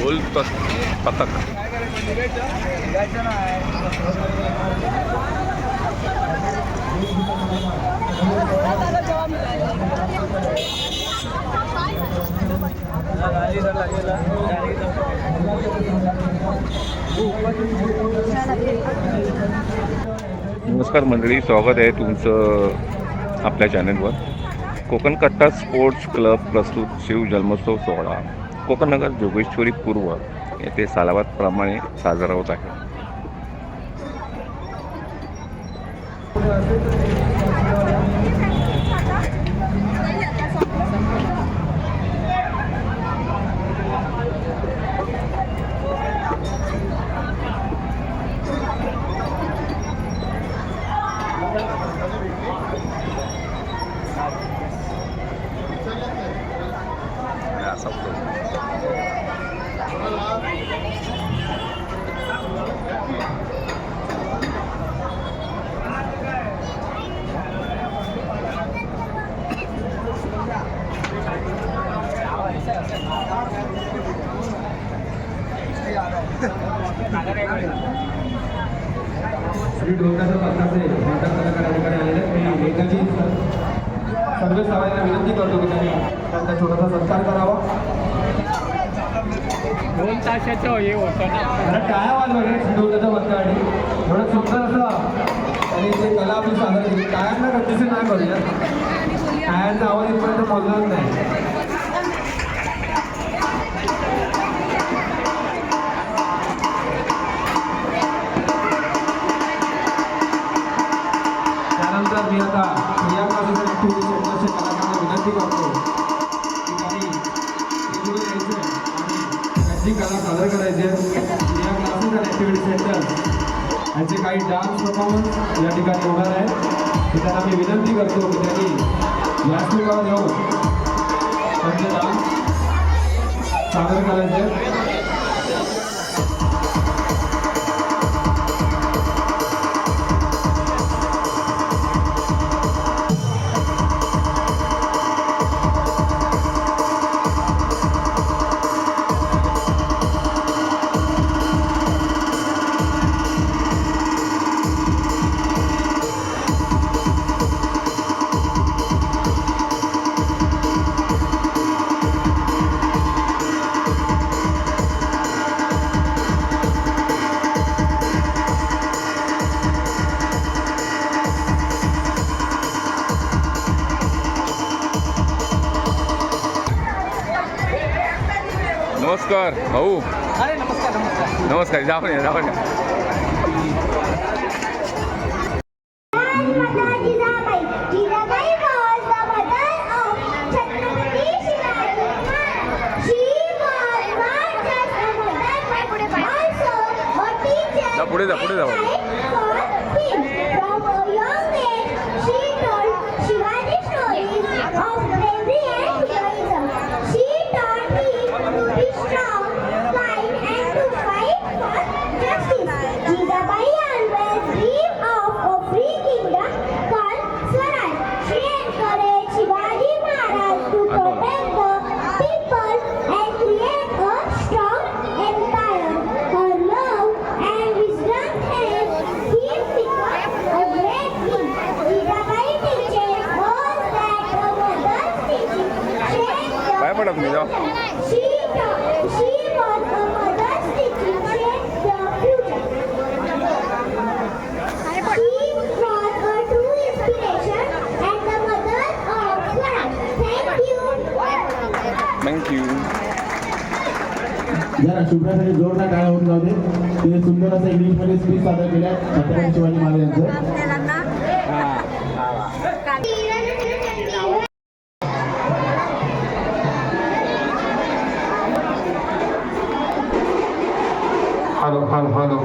ढोल पथक. नमस्कार मंडळी, स्वागत आहे तुमचं आपल्या चॅनलवर. कोकण कट्टा स्पोर्ट्स क्लब प्रस्तुत शिव जन्मोत्सव सोहळा कोकण नगर जोगेश्वरी पूर्व येथे सालाबादप्रमाणे साजरा होत आहे. श्री ढोलकाच्या पथकाचे नाटक कलाकार अधिकारी आलेले मी एकाची सर्व सवाईंना विनंती करतो की त्यांनी त्यांचा छोटासा सत्कार करावा. 2 तासाचं हे होतं ना, टाळ्या वाजवा श्री ढोलकाच्या पथकासाठी. एवढं सुंदर असं आणि ते कला आपली सादर केली. टाळ्यांना कंडिशन नाही करूया, टाळ्यांचा आवाज इथपर्यंत बोलणार नाही. त्यानंतर मी आता या क्लासेस टूरिस्ट सेंटरच्या कलाकारांना विनंती करतो की त्यांनी इकडून यायचं आणि त्यांची कला सादर करायची आहे. या क्लासेस आणि ॲक्टिव्हिटी सेंटर यांचे काही डान्स परफॉर्मन्स या ठिकाणी होणार आहे. तर त्यांना मी विनंती करतो की त्यांनी व्यासपीठावर येऊन त्यांचे डान्स सादर करायचे. नमस्कार भाऊ. अरे नमस्कार नमस्कार. नमस्कार. जाऊ नये जाऊ नये. पुढे जा पुढे जा. काय पडा तुम्ही जाऊ. थँक्यू. जरा शुभ्रासाठी जोरदार टाळ्या होऊन जाऊ दे. तिने सुंदर असं इंग्लिशमध्ये स्पीच सादर केल्या छत्रपती शिवाजी महाराजांचं. Hello hello hello.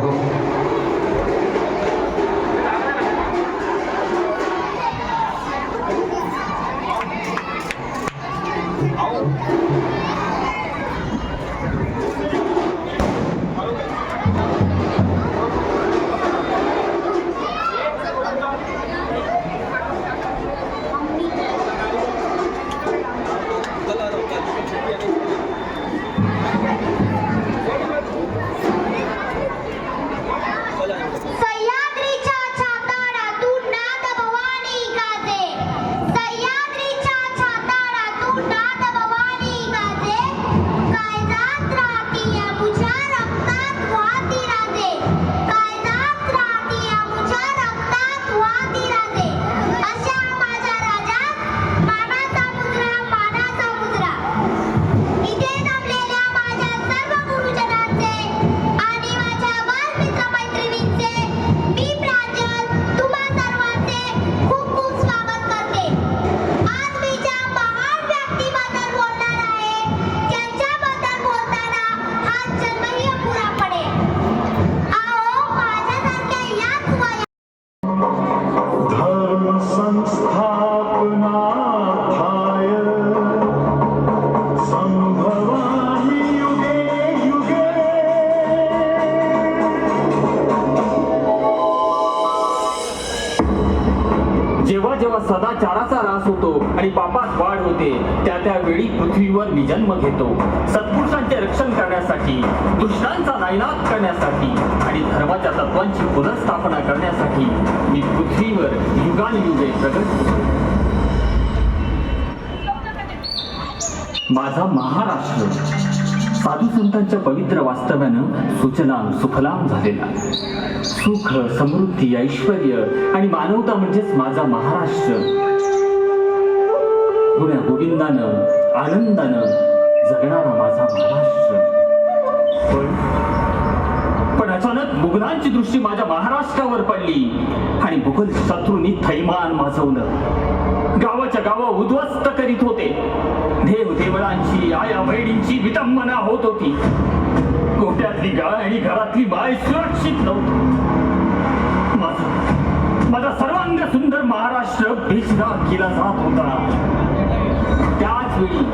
सदाचाराचा रास होतो आणि पापात वाढ होते, त्या वेळी पृथ्वीवर मी जन्म घेतो. सत्पुरुषांचे रक्षण करण्यासाठी, दुष्टांचा नायनाट करण्यासाठी आणि धर्माच्या तत्वांची पुनर्स्थापना करण्यासाठी मी पृथ्वीवर युगानुयुगे प्रगट होतो. माझा महाराष्ट्र साधू संतांच्या पवित्र वास्तव्यानं सुजलाम सुफलाम झालेला. सुख, समृद्धी, ऐश्वर आणि मानवता म्हणजेच माझा महाराष्ट्र. गुण्या गोविंदानं आनंदानं जगणारा माझा महाराष्ट्र. पण अचानक मुघलांची दृष्टी माझ्या महाराष्ट्रावर पडली आणि मुघल शत्रूंनी थैमान माजवलं. गावाच्या गावा उद्ध्वस्त करीत होते. देव देवळांची, आया बहिणींची विटंबना होत होती. गोट्यातली गाय आणि घरातली बाय सुरक्षित नव्हती. माझा सर्वांग सुंदर महाराष्ट्र बेशराग केला जात होता. त्याच वेळी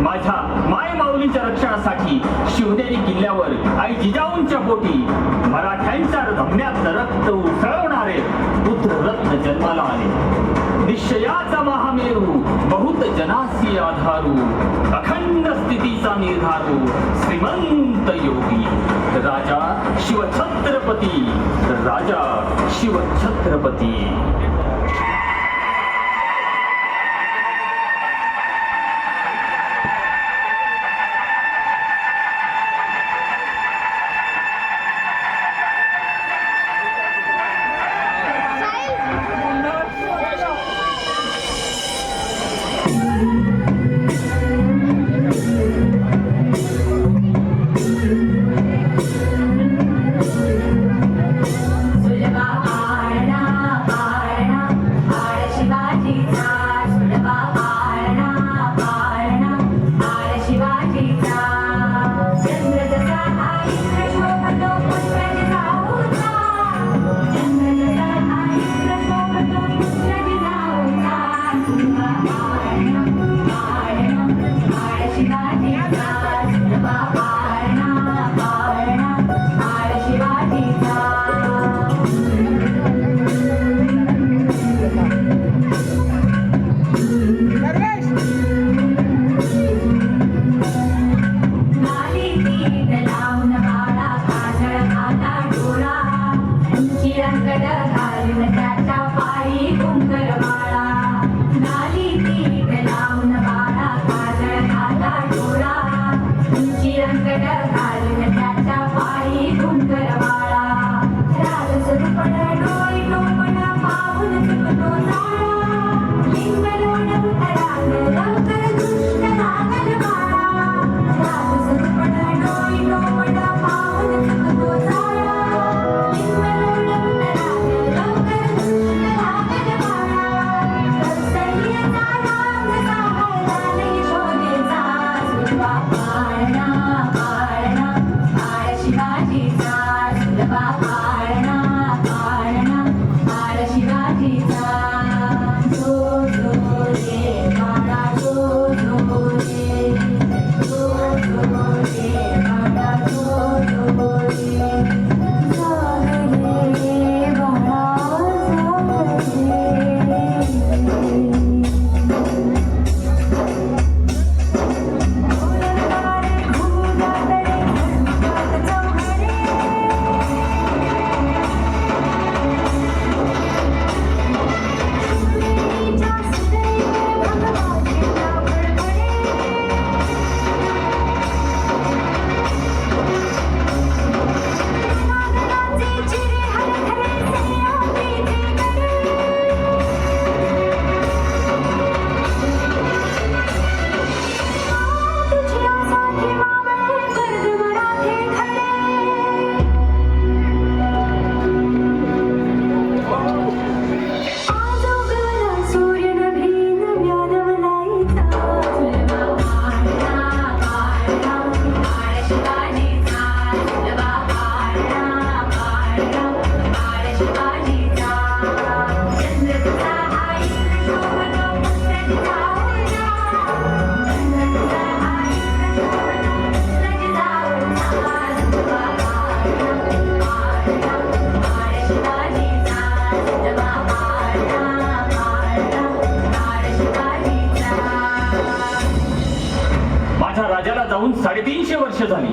माझ्या माय माऊलीच्या रक्षणासाठी शिवनेरी किल्ल्यावर आई जिजाऊंच्या पोटी मराठ्यांच्या धमन्यात रक्त उसळवणारे पुत्ररत्न जन्माला आले. निश्चयाचा महामेरू, बहुत जनासी आधारू, अखंड स्थितीचा निर्धारू, श्रीमंत योगी राजा शिवछत्रपती, राजा शिवछत्रपती. राज्याला जाऊन 350 वर्ष झाली,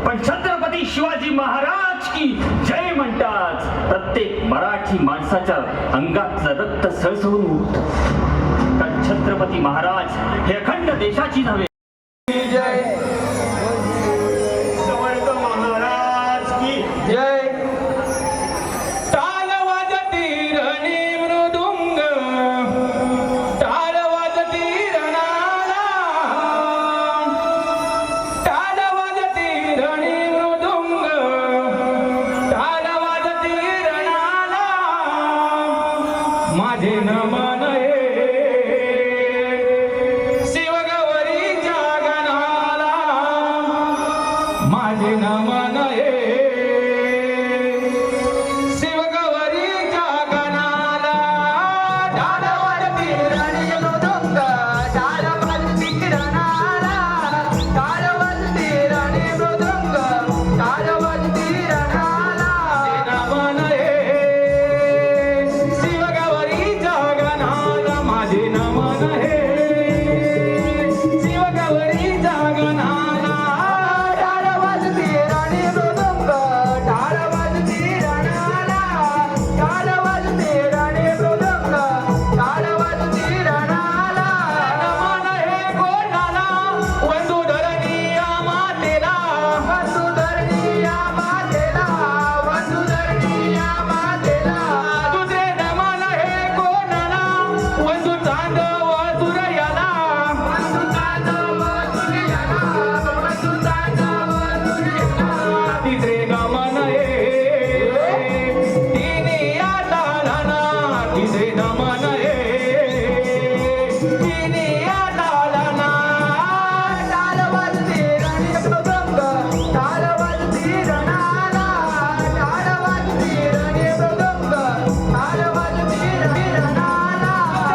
पण छत्रपती शिवाजी महाराज की जय म्हणतात प्रत्येक मराठी माणसाच्या अंगातलं रक्त सळसळून उठतं. कारण छत्रपती महाराज हे अखंड देशाची नव्हे, समर्थ महाराज की जय. टाळ वाजती रणी मृदुंग, टाळ वाजती रणाला, टाळ वाजती रणी मृदुंग, टाळ वाजती रणाला. माझे नमन शिवगौरीच्या गणाला, माझे नमन